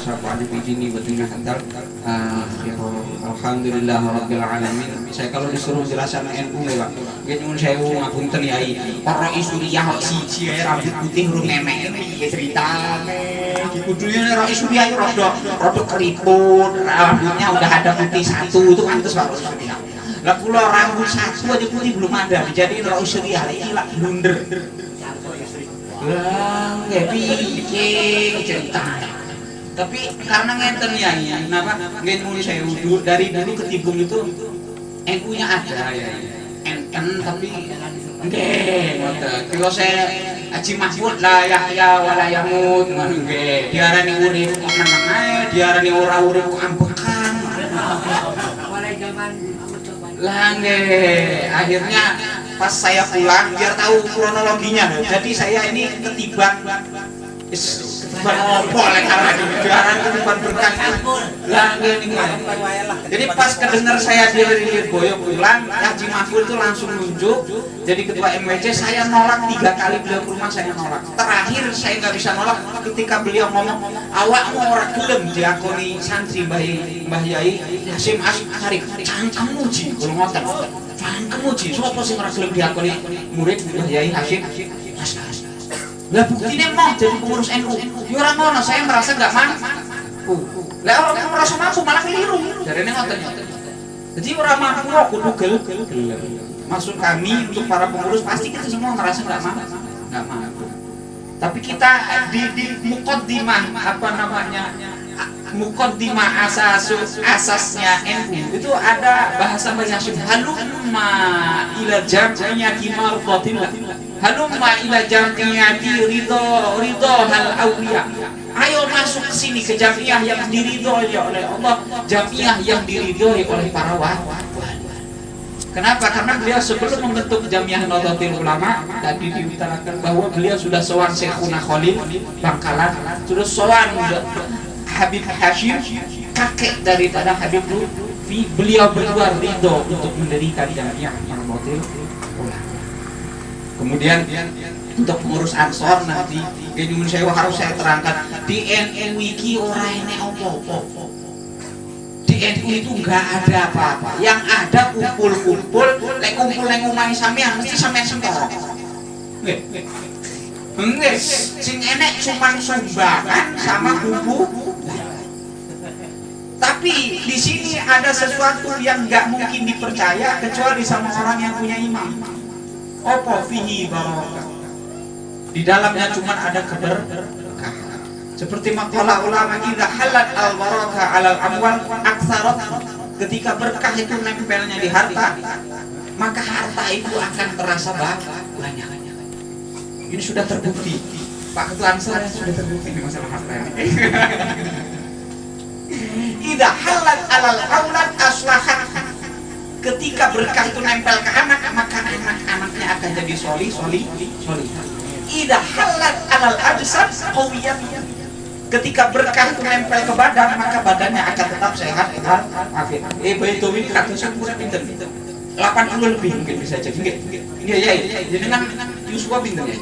sapa di bijini betina hantar. Alhamdulillah rabbil alamin. Saya kalau disuruh jelasan NU ya Pak. Nggih nyuwun sewu ngapunten yai. Para Isuriah kok siji rambut putih urung nenek piye ceritane. Dikudunya Rais Suriah rada keriput, rambutnya udah ada putih satu itu pantes Pak Suriah. Lah kula rambut satu aja putih belum ada, dijadiin Rais Suriah iki lak blunder. Lah, piye ceritanya. Tapi karena ngenten ya, kenapa? Nggih nyuwun sewu dari dulu ketimbung itu NU-nya ada ya. Enten tapi nggih ngoten. Kalau saya Haji Mahfud lah Yahya wala yamut ngono nggih. Diarani urip kok meneng ae, diarani ora urip kok ambekan. Mulai zaman lah nggih. Akhirnya pas saya pulang biar tahu kronologinya loh. Jadi saya ini ketiban opo lek arep diaran ketiban berkah. Lah nggih. Jadi pas kedengar saya di Boyo pulang, Haji Mahfud itu langsung nunjuk jadi ketua MWC. Saya nolak 3 kali beliau ke rumah, saya nolak. Terakhir saya nggak bisa nolak ketika beliau ngomong, awakmu ora gelem diakoni santri Mbah Yai Hasyim Asy'ari. Cangkemmu ji, kula ngoten. Cangkemmu ji, sapa sing ora gelem diakoni murid Mbah Yai Hasyim Asy'ari. Lah buktinya mau jadi pengurus NU. Ya ora ngono, saya merasa enggak mampu. Lah orang merasa mampu malah keliru. Jarene ngoten. Jadi ora mampu kok kudu gelem. Maksud kami untuk para pengurus pasti kita semua merasa enggak mampu. Tapi kita di muqaddimah apa namanya? Muqaddimah asasnya NU itu ada bahasa Mbah Hasyim, halumma ila jam'iyati mardatillah. Halumma ila jam'iyati ridho hal awliya. Ayo masuk ke sini ke jamiah yang diridhoi oleh Allah, jamiah yang diridhoi oleh para wali. Kenapa? Karena beliau sebelum membentuk Jamiah Nahdlatul Ulama tadi diutarakan bahwa beliau sudah sowan Syekhuna Khalil Bangkalan, sudah sowan Habib Hasyim, kakek daripada Habib Lutfi. Beliau berdua ridho untuk mendirikan Jamiah Nahdlatul Ulama. Kemudian untuk pengurus Ansor nanti ini harus saya terangkan di NU iki ora enek opo-opo. Di NU itu enggak ada apa-apa. Yang ada kumpul-kumpul, lek kumpul nang omahe sampean mesti sampean sentoro. Nggih. Nggih, sing enek cuman sumbangan sama buku. Tapi di sini ada sesuatu yang enggak mungkin dipercaya kecuali sama orang yang punya iman. Apa fihi barakah. Di dalamnya cuma ada keberkahan. Seperti maqala ulama, idza halat al barakah alal amwal aktsarat. Ketika berkah itu nempelnya di harta, maka harta itu akan terasa banyak. Ini sudah terbukti. Pak Ketua Ansor sudah terbukti di masalah harta ini. Idza halat alal aulad aslahat. Ketika berkah itu nempel ke anak, maka anak-anaknya akan jadi solih. Idza halat alal ajsad qawiyyan. Ketika berkah itu nempel ke badan, maka badannya akan tetap sehat. Begitu ini kata syukur pinter. 80 lebih mungkin bisa jadi. Iya. Jadi kan Yusuf pinter ya.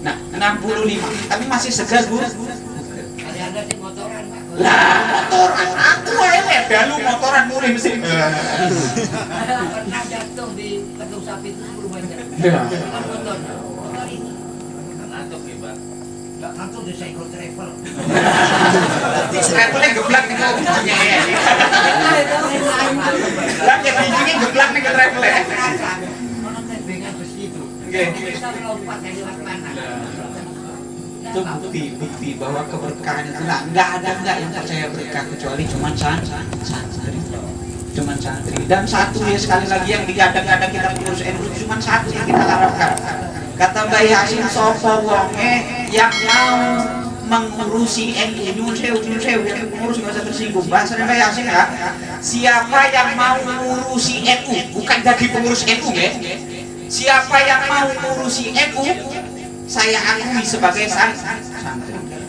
Nah, 65. Tapi masih segar, Bu. Ada di motoran, Pak. Lah, motoran. Aku ae dalu motoran mulai mesin. Pernah jatuh di kedung sapi itu 10 meter. Iya. Motor ini. Ngantuk ya, Pak. Enggak ngantuk di cycle travel. Travelnya geblak nih kok bijinya ya. Lah ya bijinya geblak nih ke travelnya. Mana tebengan besi itu. Nggih. Kita lompat dari mana? Itu bukti bahwa keberkahan itu nggak ada yang percaya berkah kecuali cuman santri. Dan satu ya sekali lagi yang digadang-gadang kita pengurus NU cuman satu yang kita harapkan. Kata Mbah Hasyim, sapa wonge yang mau mengurusi NU, nyuwun sewu pengurus nggak usah tersinggung. Bahasanya Mbah Hasyim ya, siapa yang mau mengurusi NU, bukan jadi pengurus NU ya. Siapa yang mau mengurusi NU, saya akui sebagai santri.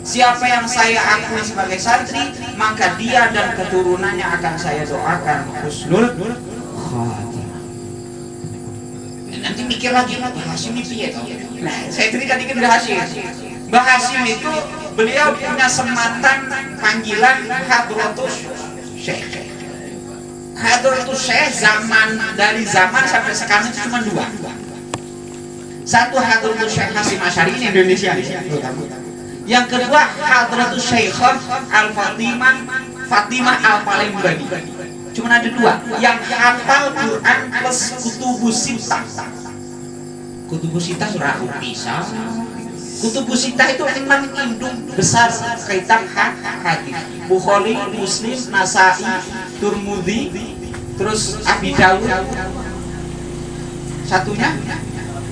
Siapa yang saya akui sebagai santri, maka dia dan keturunannya akan saya doakan husnul khatimah. Nanti mikir lagi, Mbah Hasyim itu ya. Nah, saya cerita dikit Mbah Hasyim. Mbah Hasyim itu beliau punya sematan panggilan Hadratus Syekh. Hadratus Syekh dari zaman sampai sekarang itu cuma dua. Satu Hadratus Syekh Hasyim Asy'ari ini Indonesia terutama. Yang kedua Hadratus Syekhah Fatimah Al-Palembang. Cuma ada dua yang hafal Quran plus kutubus sittah. Kutubus sittah surah Al-Nisa. Kutubus sittah itu 6 induk besar kitab hadis. Bukhari, Muslim, Nasa'i, Tirmidzi, terus Abi Dawud. Satunya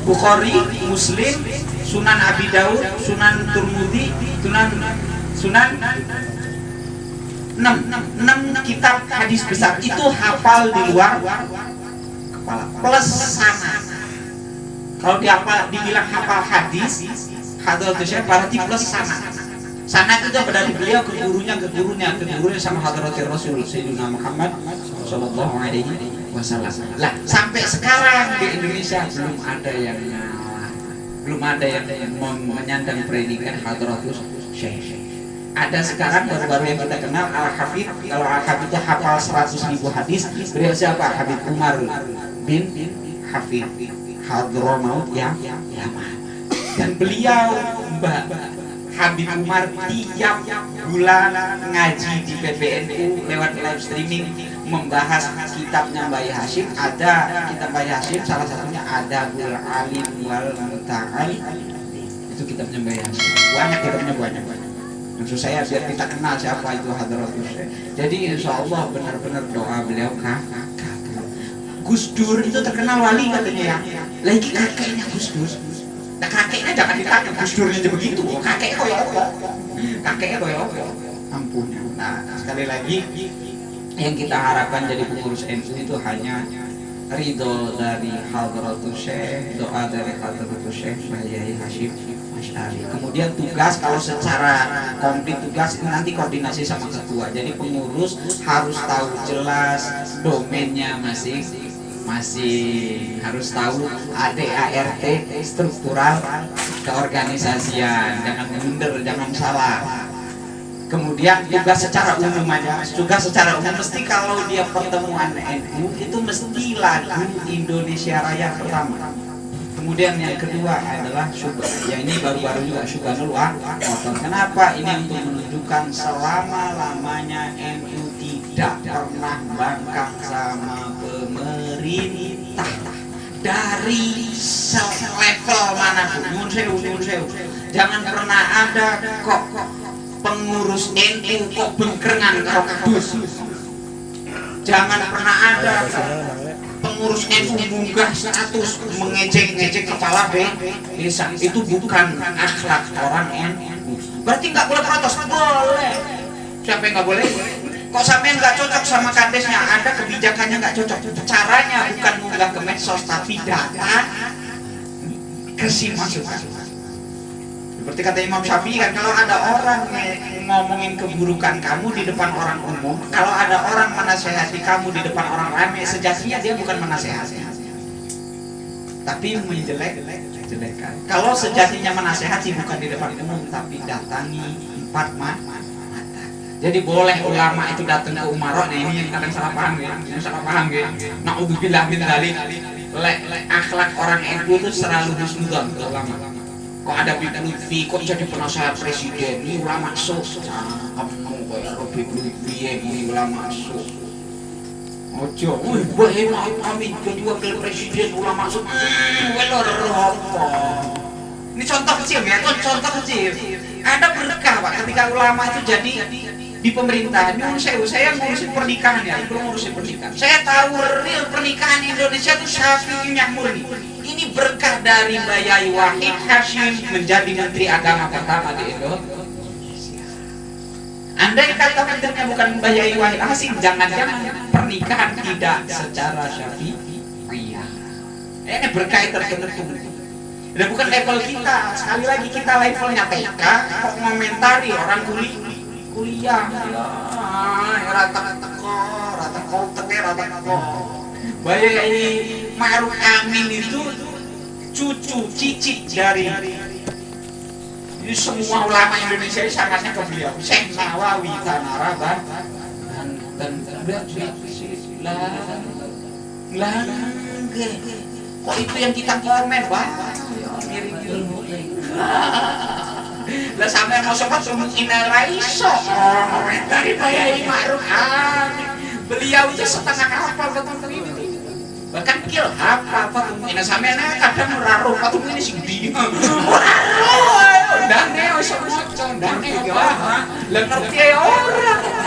Bukhari, Muslim, Sunan Abi Dawud, Sunan Tirmidzi, Sunan 6 kitab hadis besar itu hafal di luar kepala plus sana. Kalau dibilang hafal hadis Hadratus Syekh berarti plus sana. Sana itu dari beliau ke gurunya sama Hadratus Rasul Sayyidina Muhammad sallallahu alaihi wasallam. Lah, sampai sekarang di Indonesia belum ada yang menyandang predikat Hadratus Syekh. Ada sekarang baru-baru yang kita kenal Al-Hafidh. Kalau Al-Hafidh itu hafal 100.000 hadis. Beliau siapa? Habib Umar bin Hafidh Hadramaut Yaman. Dan beliau Habib Umar tiap bulan ngaji di PBNU lewat live streaming membahas kitabnya Mbah Hasyim. Ada kitab Mbah Hasyim, salah satunya Adabul Alim wal Muta'al. Itu kitabnya Mbah Hasyim. Banyak kitabnya banyak. Maksud saya biar kita kenal siapa itu Hadratus Syekh. Jadi insya Allah benar-benar doa beliau Gus Dur itu terkenal wali katanya ya. Lagi kakeknya Gus Dur. Nah kakeknya jangan ditanya Gus Durnya aja begitu. Kakeknya koyo apa? Ampun. Nah sekali lagi yang kita harapkan jadi pengurus NU itu hanya ridho dari Hadratus Syekh, doa dari Hadratus Syekh Mbah Hasyim Asy'ari. Kemudian tugas kalau secara komplit tugas itu nanti koordinasi sama ketua. Jadi pengurus harus tahu jelas domainnya masing harus tahu ADART struktural keorganisasian, jangan blunder, jangan salah. Kemudian tugas secara umum aja, mesti kalau dia pertemuan NU itu mesti lagu Indonesia Raya pertama. Kemudian yang kedua adalah syubah. Yang ini baru-baru juga syubhanul motor. Kenapa? Ini untuk menunjukkan selama-lamanya NU tidak pernah bangkang sama pemerintah dari level manapun. Nyun sewu. Jangan pernah ada kok pengurus NU kok bengkrengan karo kadus. Jangan pernah ada pengurus NU munggah status mengejek-ngejek kepala desa. Itu bukan akhlak orang NU. Berarti nggak boleh protes? Boleh. Siapa yang nggak boleh? Kok sampean nggak cocok sama kadesnya? Ada kebijakannya nggak cocok. Caranya bukan munggah ke medsos tapi data maksudnya. Seperti kata Imam Syafi'i kan, kalau ada orang ngomongin keburukan kamu di depan orang umum, kalau ada orang menasehati kamu di depan orang ramai, sejatinya dia bukan menasehati, tapi menjelek-jelekan. Kalau sejatinya menasehati bukan di depan umum, tapi datangi empat mata. Jadi boleh ulama itu datang ke umarok. Nah ini yang kadang salah paham ya, Na'udzubillah min dzalik. Akhlak orang NU itu selalu husnudzon ke ulama. Kok ada Habib Lutfi, kok jadi penasehat presiden? Ini ulama sok. Kamu kayak Habib Lutfi ini ulama sok. Ojo, wih, maaf kami kedua wakil presiden ulama sok. Welor apa? Ini contoh kecil ya, contoh kecil. Ada berkah Pak ketika ulama itu jadi di pemerintahan. Nyun sewu, saya ngurusin pernikahan ya, belum ngurusin pernikahan. Saya tahu real pernikahan Indonesia itu Syafi'i murni. Ini berkah dari Mbah Yai Wahid Hasyim menjadi Menteri Agama pertama di Indonesia. Andai kata menterinya bukan Mbah Yai Wahid Hasyim, jangan-jangan pernikahan tidak secara Syafi'iyah. Ini berkah tertentu. Dan bukan level kita. Sekali lagi kita levelnya TK, kok komentari orang kuliah. Rata teko. Bayar ini Ma'ruf Amin itu cucu cicit dari Ini semua ulama Indonesia ini sangatnya ke beliau. Syekh Nawawi Tanaraban dan kok itu yang kita komen, Pak? Lah sampai mau sobat ina raiso dari Bayai Ma'ruf Amin. Beliau itu setengah hafal betul ini. Bahkan kil hafal betul ina sampai kadang raruh betul ini sing dia. Raruh. Dan neo semua condang neo. Lah ngerti orang.